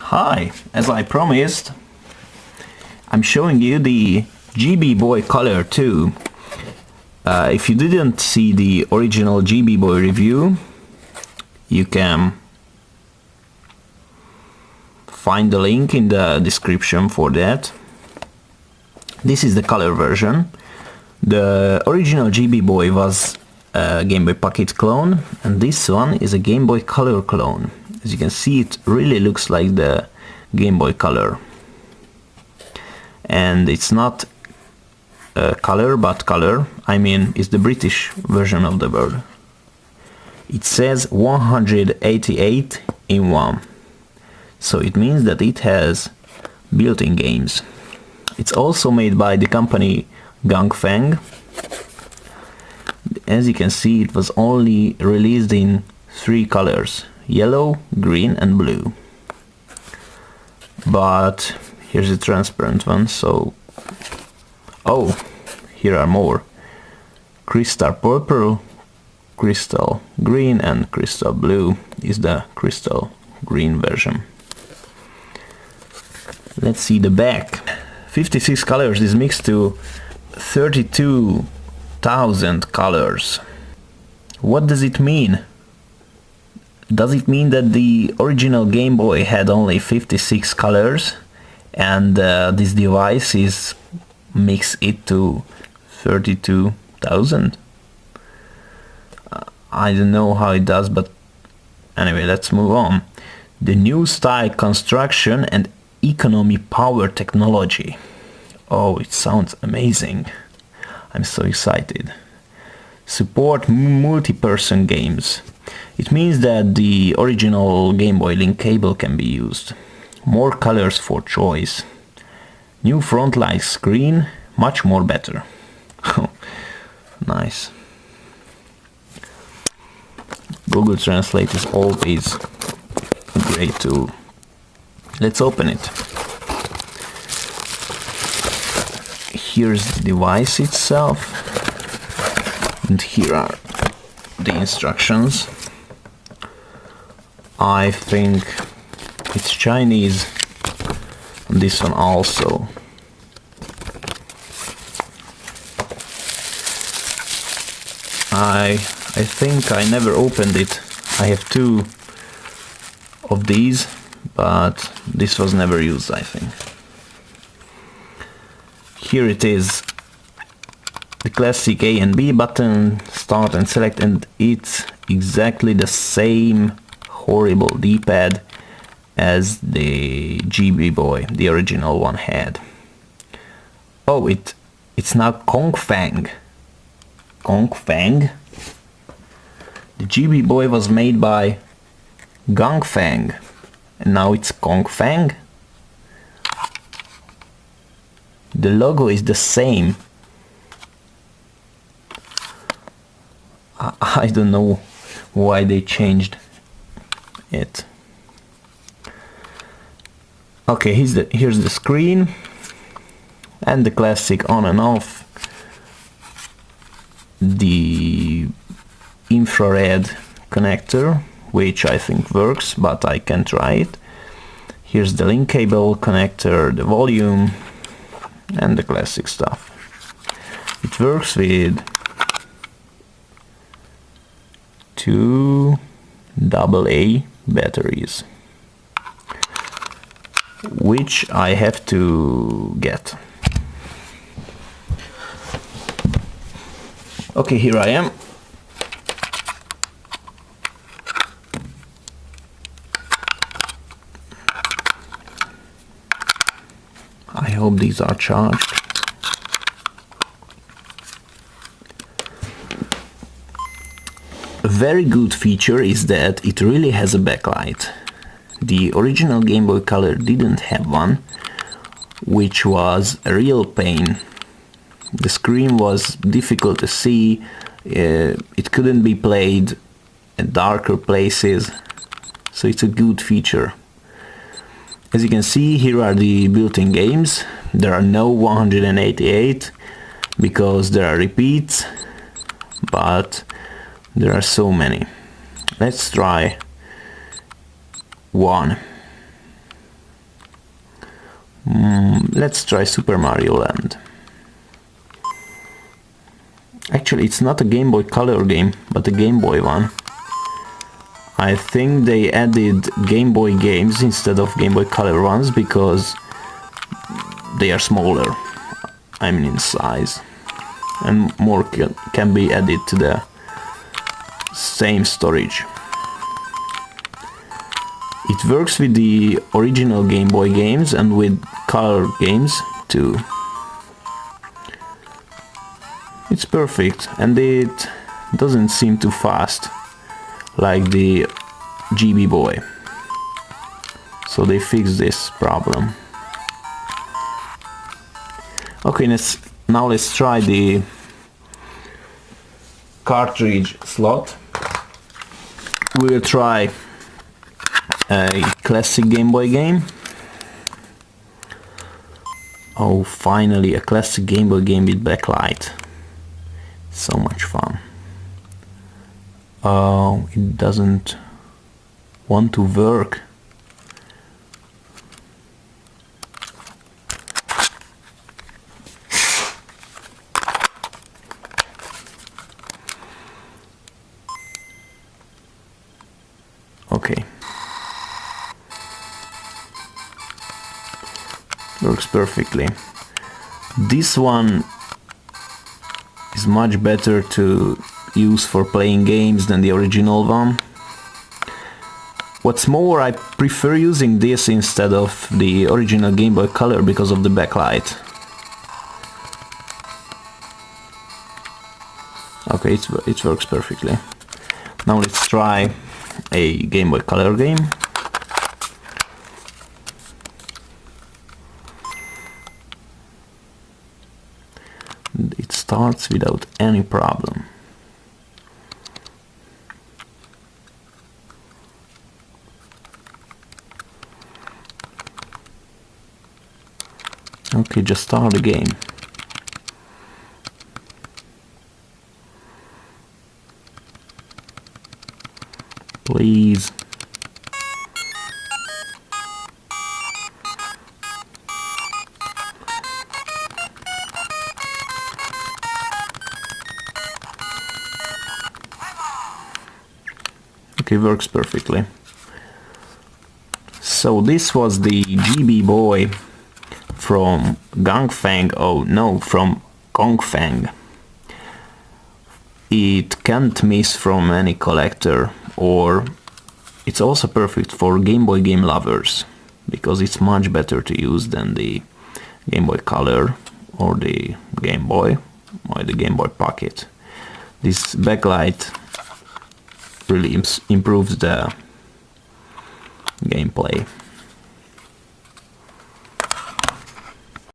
Hi, as I promised, I'm showing you the GB Boy Color 2. If you didn't see the original GB Boy review, you can find the link in the description for that. This is the color version. The original GB Boy was a Game Boy Pocket clone, and this one is a Game Boy Color clone. As you can see, it really looks like the Game Boy Color. And it's not color, but color. I mean, it's the British version of the word. It says 188 in 1. So it means that it has built-in games. It's also made by the company Gang Feng. As you can see, it was only released in 3 colors: yellow, green and blue. But here's a transparent one, so... Oh, here are more. Crystal purple, crystal green and crystal blue is the crystal green version. Let's see the back. 56 colors is mixed to 32,000 colors. What does it mean? Does it mean that the original Game Boy had only 56 colors and this device is mix it to 32,000? I don't know how it does, but anyway, let's move on. The new style construction and economy power technology. Oh, it sounds amazing. I'm so excited. Support multi-person games. It means that the original Game Boy link cable can be used. More colors for choice. New front-light screen, much more better. Nice. Google Translate is always a great tool. Let's open it. Here's the device itself, and here are the instructions. I think it's Chinese, and this one also. I think I never opened it. I have 2 of these, but this was never used, I think. Here it is, the classic A and B button, start and select, and it's exactly the same horrible D-pad as the GB Boy, the original one, had. Oh, it's now Kong Feng. Kong Feng? The GB Boy was made by Gang Feng, and now it's Kong Feng. The logo is the same. I don't know why they changed it. Okay, here's the screen and the classic on and off. The infrared connector, which I think works, but I can try it. Here's the link cable connector, the volume, and the classic stuff. It works with 2 AA batteries, which I have to get. Okay, here I am. I hope these are charged. A very good feature is that it really has a backlight. The original Game Boy Color didn't have one, which was a real pain. The screen was difficult to see, it couldn't be played in darker places, so it's a good feature. As you can see, here are the built-in games. There are no 188 because there are repeats, but there are so many. Let's try one. Let's try Super Mario Land. Actually, it's not a Game Boy Color game, but a Game Boy one. I think they added Game Boy games instead of Game Boy Color ones because they are smaller, I mean in size, and more can be added to the same storage. It works with the original Game Boy games and with color games too. It's perfect, and it doesn't seem too fast like the GB Boy. So they fixed this problem. Okay, now let's try the Cartridge Slot. We'll try a classic Game Boy game. Oh, finally a classic Game Boy game with backlight. So much fun. Oh, it doesn't want to work. Okay. Works perfectly. This one is much better to use for playing games than the original one. What's more, I prefer using this instead of the original Game Boy Color because of the backlight. Okay, it works perfectly. Now let's try a Game Boy Color game. It starts without any problem. Okay, just start the game. Please. Okay, works perfectly. So this was the GB Boy from Gang Feng, oh no, from Kong Feng. It can't miss from any collector, or it's also perfect for Game Boy game lovers because it's much better to use than the Game Boy Color or the Game Boy or the Game Boy Pocket. This backlight really improves the gameplay.